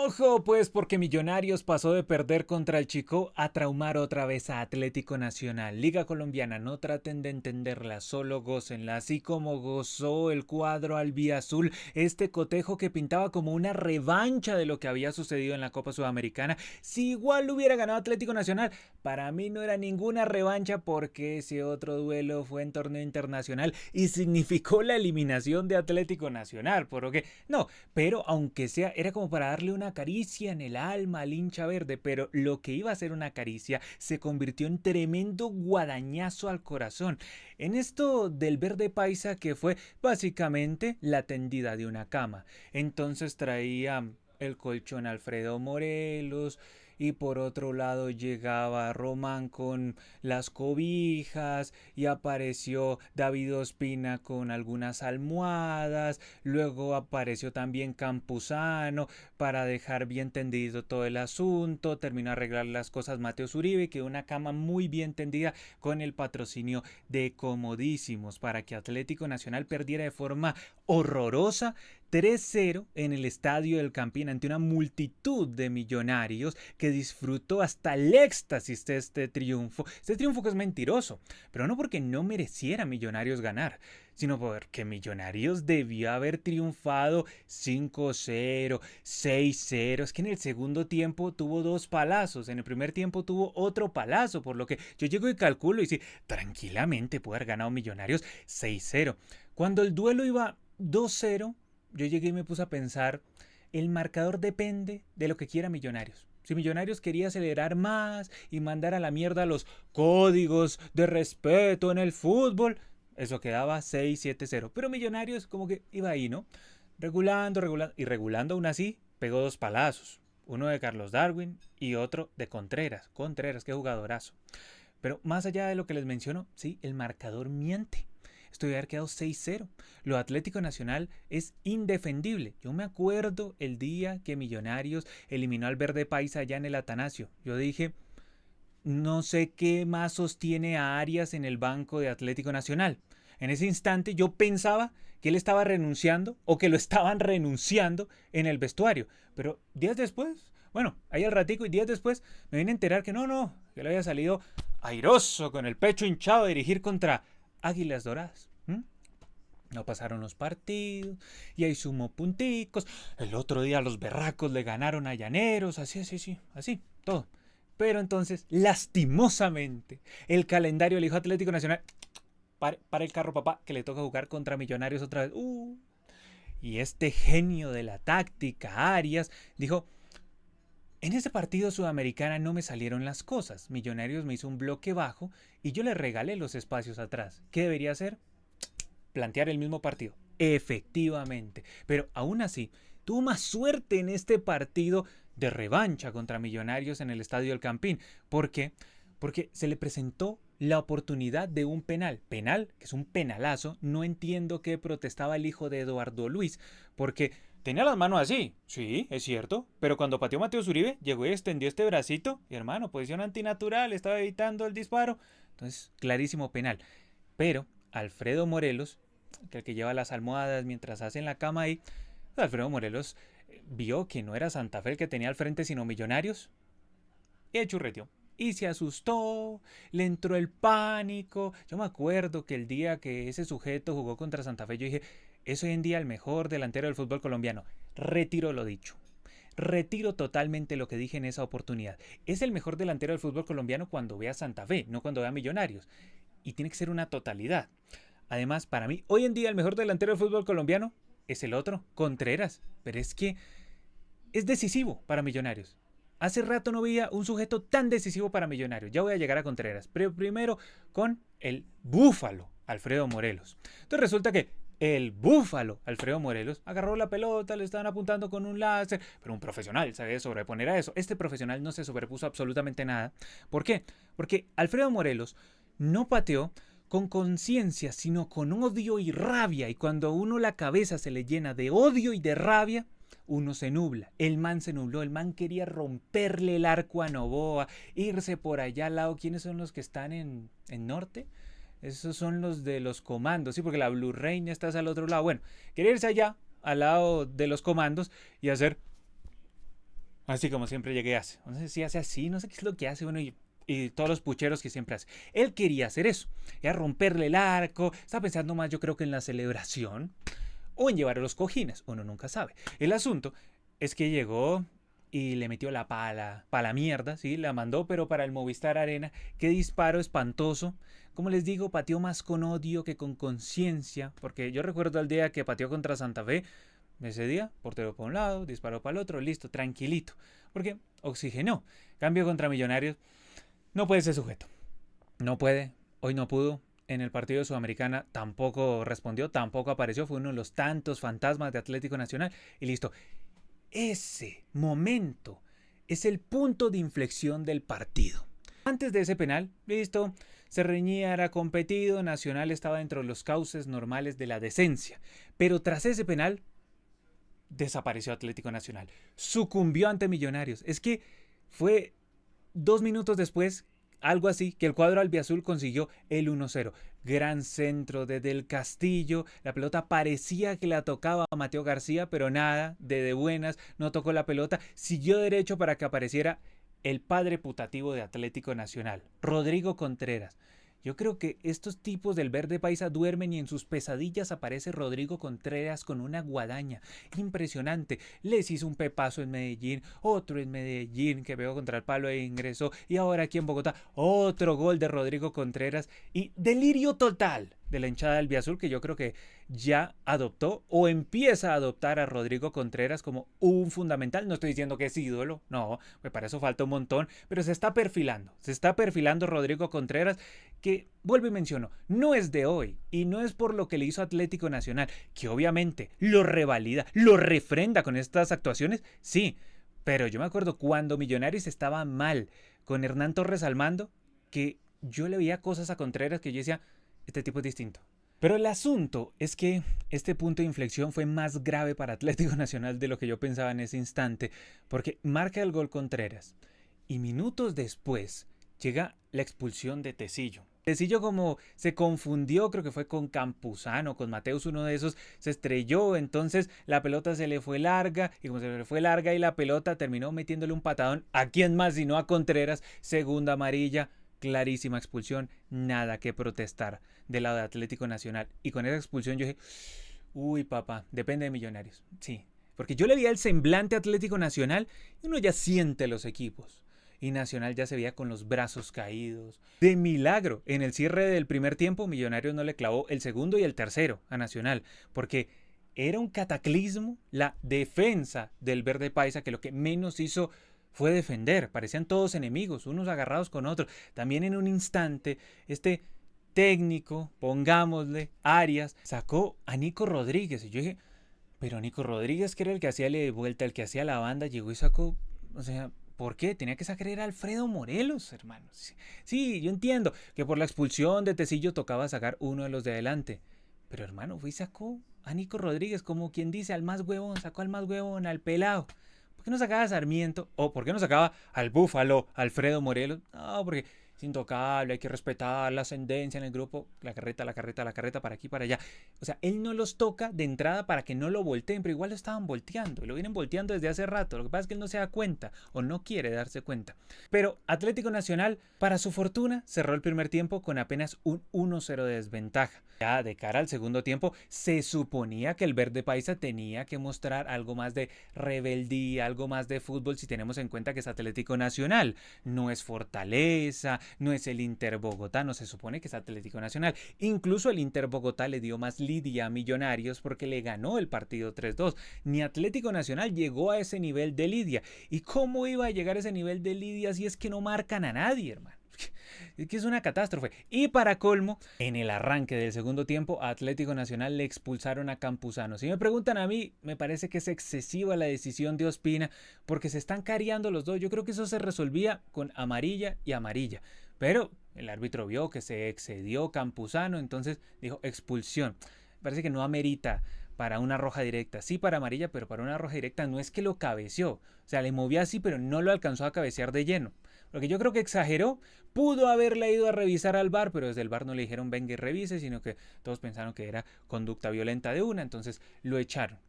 Ojo, pues porque Millonarios pasó de perder contra el Chico a traumar otra vez a Atlético Nacional. Liga Colombiana, no traten de entenderla, solo gócenla. Así como gozó el cuadro albiazul este cotejo que pintaba como una revancha de lo que había sucedido en la Copa Sudamericana. Si igual hubiera ganado Atlético Nacional, para mí no era ninguna revancha porque ese otro duelo fue en torneo internacional y significó la eliminación de Atlético Nacional. Por lo que, no, pero aunque sea, era como para darle una caricia en el alma al hincha verde, pero lo que iba a ser una caricia se convirtió en tremendo guadañazo al corazón. En esto del verde paisa que fue básicamente la tendida de una cama. Entonces traía el colchón Alfredo Morelos y por otro lado llegaba Román con las cobijas y apareció David Ospina con algunas almohadas, luego apareció también Campuzano para dejar bien tendido todo el asunto, terminó a arreglar las cosas Mateo Uribe, que una cama muy bien tendida con el patrocinio de Comodísimos para que Atlético Nacional perdiera de forma horrorosa 3-0 en el estadio del Campín ante una multitud de millonarios que disfrutó hasta el éxtasis de este triunfo. Este triunfo que es mentiroso, pero no porque no mereciera Millonarios ganar, sino porque Millonarios debió haber triunfado 5-0, 6-0. Es que en el segundo tiempo tuvo dos palazos, en el primer tiempo tuvo otro palazo, por lo que yo llego y calculo y sí, tranquilamente puede haber ganado Millonarios 6-0. Cuando el duelo iba 2-0, yo llegué y me puse a pensar, el marcador depende de lo que quiera Millonarios. Si Millonarios quería acelerar más y mandar a la mierda los códigos de respeto en el fútbol, eso quedaba 6-7-0. Pero Millonarios como que iba ahí, ¿no? Regulando, regulando. Y regulando aún así, pegó dos palazos. Uno de Carlos Darwin y otro de Contreras. Contreras, qué jugadorazo. Pero más allá de lo que les menciono, sí, el marcador miente. Esto debe haber quedado 6-0. Lo Atlético Nacional es indefendible. Yo me acuerdo el día que Millonarios eliminó al Verde Paisa allá en el Atanasio. Yo dije, no sé qué más sostiene a Arias en el banco de Atlético Nacional. En ese instante yo pensaba que él estaba renunciando o que lo estaban renunciando en el vestuario. Pero días después, bueno, ahí al ratico y días después me vine a enterar que no, que él había salido airoso, con el pecho hinchado a dirigir contra Águilas Doradas. No pasaron los partidos y ahí sumó punticos. El otro día los berracos le ganaron a Llaneros, así, todo. Pero entonces, lastimosamente, el calendario del hijo Atlético Nacional, para el carro papá, que le toca jugar contra Millonarios otra vez. Y este genio de la táctica, Arias, dijo, en ese partido sudamericana no me salieron las cosas. Millonarios me hizo un bloque bajo y yo le regalé los espacios atrás. ¿Qué debería hacer? Plantear el mismo partido. Efectivamente. Pero aún así, tuvo más suerte en este partido de revancha contra Millonarios en el Estadio del Campín. ¿Por qué? Porque se le presentó la oportunidad de un penal. Penal, que es un penalazo. No entiendo qué protestaba el hijo de Eduardo Luis. Porque tenía las manos así. Sí, es cierto. Pero cuando pateó Mateo Uribe, llegó y extendió este bracito. Y hermano, posición antinatural. Estaba evitando el disparo. Entonces, clarísimo penal. Pero Alfredo Morelos, que el que lleva las almohadas mientras hacen la cama ahí, Alfredo Morelos vio que no era Santa Fe el que tenía al frente, sino Millonarios, y churreteó. Y se asustó, le entró el pánico. Yo me acuerdo que el día que ese sujeto jugó contra Santa Fe, yo dije, es hoy en día el mejor delantero del fútbol colombiano. Retiro lo dicho. Retiro totalmente lo que dije en esa oportunidad. Es el mejor delantero del fútbol colombiano cuando vea Santa Fe, no cuando vea Millonarios. Y tiene que ser una totalidad. Además, para mí, hoy en día el mejor delantero del fútbol colombiano es el otro, Contreras. Pero es que es decisivo para Millonarios. Hace rato no veía un sujeto tan decisivo para Millonarios. Ya voy a llegar a Contreras. Pero primero con el búfalo, Alfredo Morelos. Entonces resulta que el búfalo, Alfredo Morelos, agarró la pelota, le estaban apuntando con un láser, pero un profesional sabe sobreponer a eso. Este profesional no se sobrepuso absolutamente nada. ¿Por qué? Porque Alfredo Morelos no pateó con conciencia, sino con odio y rabia. Y cuando a uno la cabeza se le llena de odio y de rabia, uno se nubla. El man se nubló, el man quería romperle el arco a Novoa, irse por allá al lado. ¿Quiénes son los que están en norte? Esos son los de los comandos, sí, porque la Blue Reina está al otro lado. Bueno, quería irse allá, al lado de los comandos, y hacer Así como siempre llegué a hacer. No sé si hace así, no sé qué es lo que hace, bueno, y todos los pucheros que siempre hace. Él quería hacer eso, era romperle el arco, estaba pensando más yo creo que en la celebración o en llevar a los cojines, uno nunca sabe. El asunto es que llegó y le metió la pala, para la mierda, ¿sí? La mandó, pero para el Movistar Arena. Qué disparo espantoso. Como les digo, pateó más con odio que con conciencia, porque yo recuerdo el día que pateó contra Santa Fe, ese día, portero para un lado, disparó para el otro, listo, tranquilito, porque oxigenó. Cambio contra Millonarios, no puede ser sujeto, no puede, hoy no pudo, en el partido de Sudamericana tampoco respondió, tampoco apareció, fue uno de los tantos fantasmas de Atlético Nacional y listo. Ese momento es el punto de inflexión del partido. Antes de ese penal, listo, se reñía, era competido, Nacional estaba dentro de los cauces normales de la decencia. Pero tras ese penal, desapareció Atlético Nacional. Sucumbió ante Millonarios. Es que fue 2 minutos después, algo así, que el cuadro albiazul consiguió el 1-0. Gran centro de Del Castillo. La pelota parecía que la tocaba a Mateo García, pero nada, de buenas, no tocó la pelota. Siguió derecho para que apareciera el padre putativo de Atlético Nacional, Rodrigo Contreras. Yo creo que estos tipos del verde paisa duermen y en sus pesadillas aparece Rodrigo Contreras con una guadaña impresionante. Les hizo un pepazo en Medellín, otro en Medellín que pegó contra el palo e ingresó. Y ahora aquí en Bogotá, otro gol de Rodrigo Contreras. Y delirio total de la hinchada del Biazul, que yo creo que ya adoptó o empieza a adoptar a Rodrigo Contreras como un fundamental. No estoy diciendo que es ídolo, no, pues para eso falta un montón, pero se está perfilando Rodrigo Contreras, que, vuelvo y menciono, no es de hoy y no es por lo que le hizo Atlético Nacional, que obviamente lo revalida, lo refrenda con estas actuaciones, sí, pero yo me acuerdo cuando Millonarios estaba mal con Hernán Torres al mando, que yo le veía cosas a Contreras que yo decía, este tipo es distinto. Pero el asunto es que este punto de inflexión fue más grave para Atlético Nacional de lo que yo pensaba en ese instante, porque marca el gol Contreras y minutos después llega la expulsión de Tecillo. Tecillo como se confundió, creo que fue con Campuzano, con Mateus, uno de esos, se estrelló, entonces la pelota se le fue larga, y como se le fue larga y la pelota terminó metiéndole un patadón, ¿a quién más sino a Contreras? Segunda amarilla, clarísima expulsión, nada que protestar del lado de Atlético Nacional. Y con esa expulsión yo dije, uy papá, depende de Millonarios, sí. Porque yo le veía el semblante Atlético Nacional y uno ya siente los equipos. Y Nacional ya se veía con los brazos caídos. De milagro, en el cierre del primer tiempo, Millonarios no le clavó el segundo y el tercero a Nacional. Porque era un cataclismo la defensa del Verde Paisa, que lo que menos hizo fue defender. Parecían todos enemigos, unos agarrados con otros. También en un instante, este técnico, pongámosle, Arias, sacó a Nico Rodríguez. Y yo dije, pero Nico Rodríguez, que era el que hacía la vuelta, el que hacía la banda, llegó y sacó, o sea, ¿por qué? Tenía que sacar a Alfredo Morelos, hermanos. Sí, sí, yo entiendo que por la expulsión de Tecillo tocaba sacar uno de los de adelante. Pero hermano, fue y sacó a Nico Rodríguez, como quien dice, al más huevón, sacó al más huevón, al pelado. ¿Por qué no sacaba a Sarmiento? ¿O por qué no sacaba al Búfalo, Alfredo Morelos? No, porque es intocable, hay que respetar la ascendencia en el grupo, la carreta, la carreta, la carreta, para aquí, para allá. O sea, él no los toca de entrada para que no lo volteen, pero igual lo estaban volteando, lo vienen volteando desde hace rato. Lo que pasa es que él no se da cuenta o no quiere darse cuenta. Pero Atlético Nacional, para su fortuna, cerró el primer tiempo con apenas un 1-0 de desventaja. Ya de cara al segundo tiempo, se suponía que el Verde Paisa tenía que mostrar algo más de rebeldía, algo más de fútbol, si tenemos en cuenta que es Atlético Nacional. No es Fortaleza, no es el Inter Bogotá, no se supone que es Atlético Nacional. Incluso el Inter Bogotá le dio más lidia a Millonarios porque le ganó el partido 3-2. Ni Atlético Nacional llegó a ese nivel de lidia. ¿Y cómo iba a llegar a ese nivel de lidia si es que no marcan a nadie, hermano? Es que es una catástrofe. Y para colmo, en el arranque del segundo tiempo, a Atlético Nacional le expulsaron a Campuzano. Si me preguntan a mí, me parece que es excesiva la decisión de Ospina, porque se están cariando los dos. Yo creo que eso se resolvía con amarilla y amarilla. Pero el árbitro vio que se excedió Campuzano, entonces dijo expulsión. Parece que no amerita para una roja directa. Sí para amarilla, pero para una roja directa no es que lo cabeceó. O sea, le movió así, pero no lo alcanzó a cabecear de lleno. Porque yo creo que exageró. Pudo haberle ido a revisar al VAR, pero desde el VAR no le dijeron venga y revise, sino que todos pensaron que era conducta violenta de una, entonces lo echaron.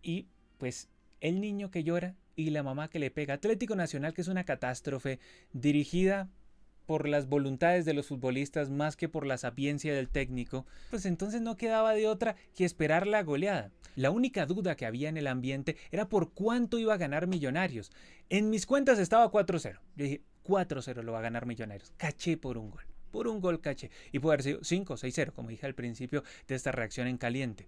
Y pues el niño que llora y la mamá que le pega. Atlético Nacional, que es una catástrofe dirigida por las voluntades de los futbolistas más que por la sapiencia del técnico, pues entonces no quedaba de otra que esperar la goleada. La única duda que había en el ambiente era por cuánto iba a ganar Millonarios. En mis cuentas estaba 4-0. Yo dije, 4-0 lo va a ganar Millonarios. Caché por un gol. Por un gol caché. Y puede haber sido 5-6-0, como dije al principio de esta reacción en caliente.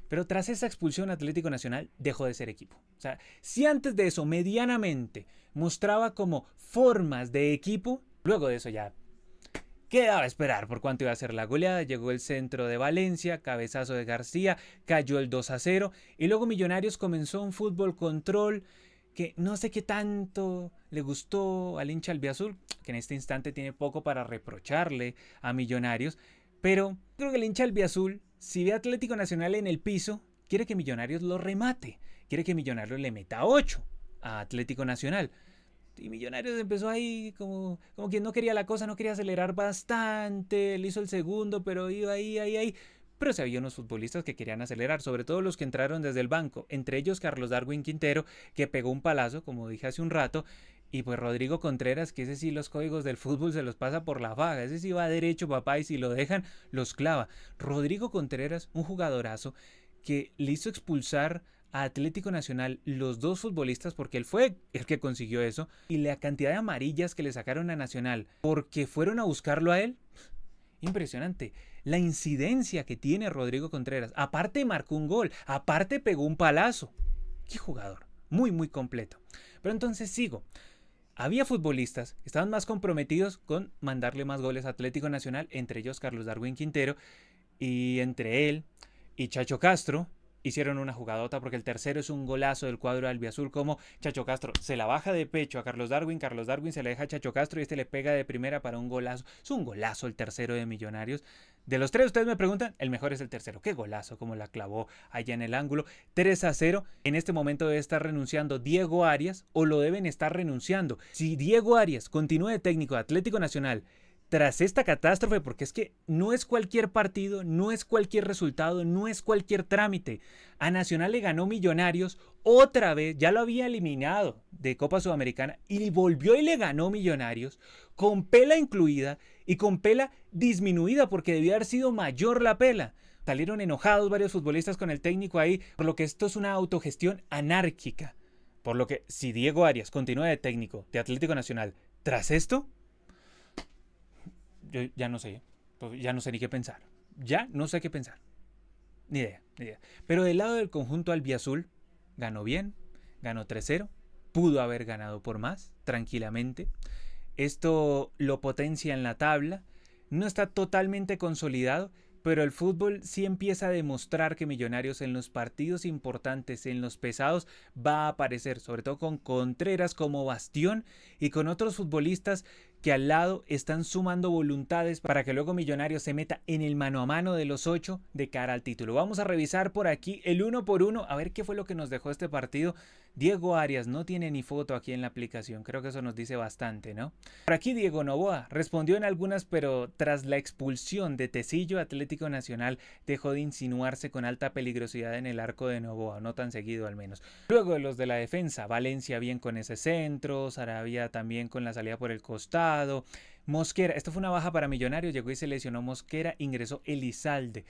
Pero tras esa expulsión, Atlético Nacional dejó de ser equipo. O sea, si antes de eso medianamente mostraba como formas de equipo, luego de eso ya quedaba esperar por cuánto iba a ser la goleada. Llegó el centro de Valencia, cabezazo de García, cayó el 2-0 y luego Millonarios comenzó un fútbol control que no sé qué tanto le gustó al hincha albiazul, que en este instante tiene poco para reprocharle a Millonarios, pero creo que el hincha albiazul, si ve a Atlético Nacional en el piso, quiere que Millonarios lo remate, quiere que Millonarios le meta 8 a Atlético Nacional. Y Millonarios empezó ahí como quien no quería la cosa, no quería acelerar bastante, le hizo el segundo, pero iba ahí. Pero se había unos futbolistas que querían acelerar, sobre todo los que entraron desde el banco, entre ellos Carlos Darwin Quintero, que pegó un palazo, como dije hace un rato, y pues Rodrigo Contreras, que ese sí los códigos del fútbol se los pasa por la faga, ese sí va derecho, papá, y si lo dejan, los clava. Rodrigo Contreras, un jugadorazo, que le hizo expulsar a Atlético Nacional los dos futbolistas porque él fue el que consiguió eso, y la cantidad de amarillas que le sacaron a Nacional porque fueron a buscarlo a él, impresionante. La incidencia que tiene Rodrigo Contreras, aparte marcó un gol, aparte pegó un palazo. Qué jugador, muy completo. Pero entonces sigo. Había futbolistas que estaban más comprometidos con mandarle más goles a Atlético Nacional, entre ellos Carlos Darwin Quintero, y entre él y Chacho Castro hicieron una jugadota porque el tercero es un golazo del cuadro albiazul, como Chacho Castro se la baja de pecho a Carlos Darwin se la deja a Chacho Castro y este le pega de primera para un golazo. Es un golazo el tercero de Millonarios. De los tres, ustedes me preguntan, el mejor es el tercero. Qué golazo, como la clavó allá en el ángulo. 3-0. En este momento debe estar renunciando Diego Arias, o lo deben estar renunciando. Si Diego Arias continúa de técnico de Atlético Nacional tras esta catástrofe, porque es que no es cualquier partido, no es cualquier resultado, no es cualquier trámite. A Nacional le ganó Millonarios otra vez, ya lo había eliminado de Copa Sudamericana y volvió y le ganó Millonarios con pela incluida y con pela disminuida porque debía haber sido mayor la pela. Salieron enojados varios futbolistas con el técnico ahí, por lo que esto es una autogestión anárquica. Por lo que si Diego Arias continúa de técnico de Atlético Nacional tras esto, yo ya no sé ni qué pensar. Ya no sé qué pensar. Ni idea. Pero del lado del conjunto albiazul, ganó bien, ganó 3-0, pudo haber ganado por más, tranquilamente. Esto lo potencia en la tabla, no está totalmente consolidado, pero el fútbol sí empieza a demostrar que Millonarios en los partidos importantes, en los pesados, va a aparecer, sobre todo con Contreras como bastión y con otros futbolistas que al lado están sumando voluntades para que luego Millonarios se meta en el mano a mano de los 8 de cara al título. Vamos a revisar por aquí el uno por uno, a ver qué fue lo que nos dejó este partido. Diego Arias no tiene ni foto aquí en la aplicación, creo que eso nos dice bastante, ¿no? Por aquí Diego Noboa respondió en algunas, pero tras la expulsión de Tecillo, Atlético Nacional dejó de insinuarse con alta peligrosidad en el arco de Noboa, no tan seguido al menos. Luego de los de la defensa, Valencia bien con ese centro, Sarabia también con la salida por el costado, Mosquera, esto fue una baja para Millonarios, llegó y se lesionó Mosquera, ingresó Elizalde.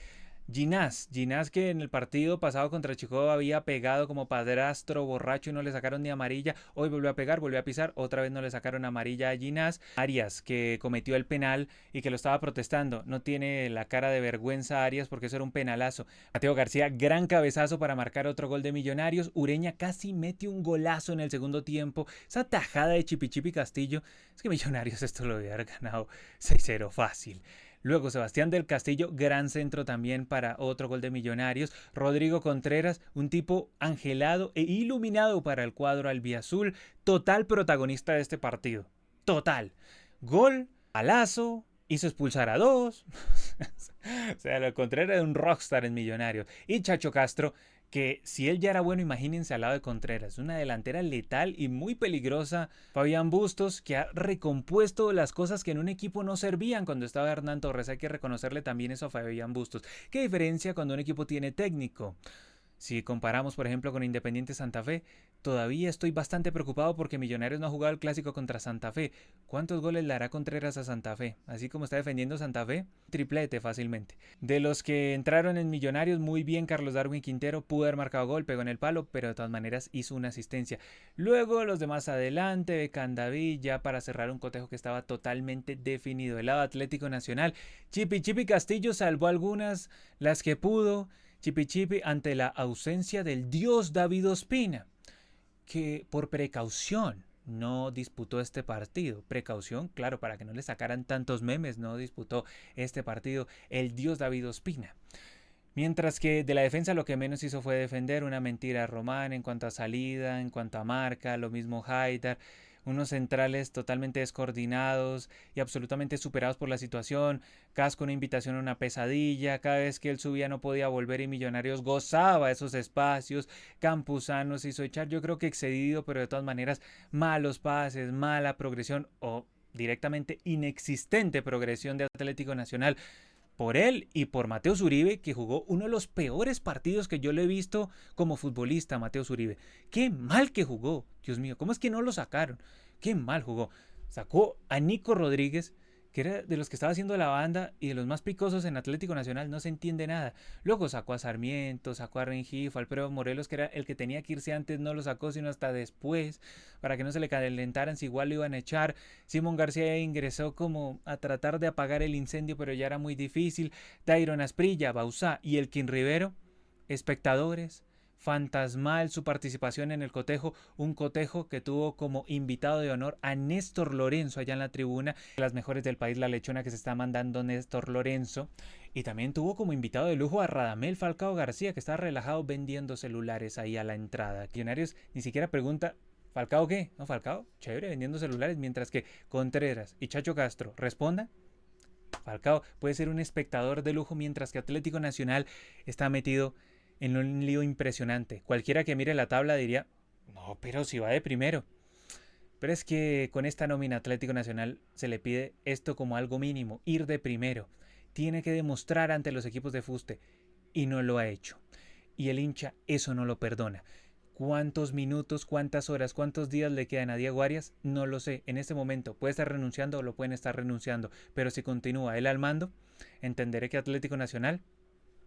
Ginás que en el partido pasado contra Chico había pegado como padrastro borracho y no le sacaron ni amarilla, hoy volvió a pegar, volvió a pisar, otra vez no le sacaron amarilla a Ginás. Arias, que cometió el penal y que lo estaba protestando, no tiene la cara de vergüenza Arias porque eso era un penalazo. Mateo García, gran cabezazo para marcar otro gol de Millonarios. Ureña casi mete un golazo en el segundo tiempo, esa tajada de Chipichipi Castillo, es que Millonarios esto lo había ganado 6-0 fácil. Luego Sebastián del Castillo, gran centro también para otro gol de Millonarios. Rodrigo Contreras, un tipo angelado e iluminado para el cuadro albiazul. Total protagonista de este partido. Total. Gol, palazo, hizo expulsar a 2. O sea, Contreras era un rockstar en Millonarios. Y Chacho Castro, que si él ya era bueno, imagínense al lado de Contreras, una delantera letal y muy peligrosa. Fabián Bustos, que ha recompuesto las cosas que en un equipo no servían cuando estaba Hernán Torres, hay que reconocerle también eso a Fabián Bustos. ¿Qué diferencia cuando un equipo tiene técnico? Si comparamos, por ejemplo, con Independiente Santa Fe, todavía estoy bastante preocupado porque Millonarios no ha jugado el clásico contra Santa Fe. ¿Cuántos goles le hará Contreras a Santa Fe? Así como está defendiendo Santa Fe, triplete fácilmente. De los que entraron en Millonarios, muy bien Carlos Darwin Quintero, pudo haber marcado gol, pegó en el palo, pero de todas maneras hizo una asistencia. Luego los demás adelante, Becandaví, ya para cerrar un cotejo que estaba totalmente definido. El lado Atlético Nacional, Chipi Castillo salvó algunas, las que pudo. Chipi ante la ausencia del dios David Ospina, que por precaución no disputó este partido. Precaución, claro, para que no le sacaran tantos memes, no disputó este partido el dios David Ospina. Mientras que de la defensa lo que menos hizo fue defender, una mentira Román en cuanto a salida, en cuanto a marca, lo mismo Haidar, unos centrales totalmente descoordinados y absolutamente superados por la situación. Casco una invitación a una pesadilla, cada vez que él subía no podía volver y Millonarios gozaba esos espacios. Campuzano se hizo echar, yo creo que excedido, pero de todas maneras malos pases, mala progresión o directamente inexistente progresión de Atlético Nacional por él y por Mateus Uribe, que jugó uno de los peores partidos que yo le he visto como futbolista, Mateus Uribe. Qué mal que jugó, Dios mío, ¿cómo es que no lo sacaron? Qué mal jugó. Sacó a Nico Rodríguez, que era de los que estaba haciendo la banda y de los más picosos en Atlético Nacional, no se entiende nada. Luego sacó a Sarmiento, sacó a Rengifo, Alfredo Morelos, que era el que tenía que irse antes, no lo sacó sino hasta después, para que no se le calentaran si igual lo iban a echar. Simón García ingresó como a tratar de apagar el incendio, pero ya era muy difícil. Dairon Asprilla, Bausá y Elkin Rivero, espectadores, fantasmal su participación en el cotejo, un cotejo que tuvo como invitado de honor a Néstor Lorenzo allá en la tribuna, las mejores del país, la lechona que se está mandando Néstor Lorenzo, y también tuvo como invitado de lujo a Radamel Falcao García, que está relajado vendiendo celulares ahí a la entrada. Millonarios ni siquiera pregunta, ¿Falcao qué? No, Falcao, chévere, vendiendo celulares, mientras que Contreras y Chacho Castro respondan. Falcao puede ser un espectador de lujo, mientras que Atlético Nacional está metido en un lío impresionante. Cualquiera que mire la tabla diría, no, pero si va de primero. Pero es que con esta nómina Atlético Nacional se le pide esto como algo mínimo, ir de primero. Tiene que demostrar ante los equipos de fuste y no lo ha hecho. Y el hincha eso no lo perdona. ¿Cuántos minutos, cuántas horas, cuántos días le quedan a Diego Arias? No lo sé. En este momento puede estar renunciando o lo pueden estar renunciando. Pero si continúa él al mando, entenderé que Atlético Nacional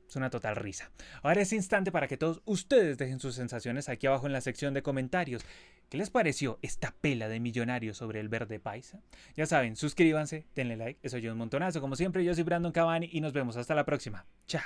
es una total risa. Ahora es instante para que todos ustedes dejen sus sensaciones aquí abajo en la sección de comentarios. ¿Qué les pareció esta pela de Millonarios sobre el verde paisa? Ya saben, suscríbanse, denle like, eso ayuda un montonazo. Como siempre, yo soy Brandon Cavani y nos vemos hasta la próxima. Chao.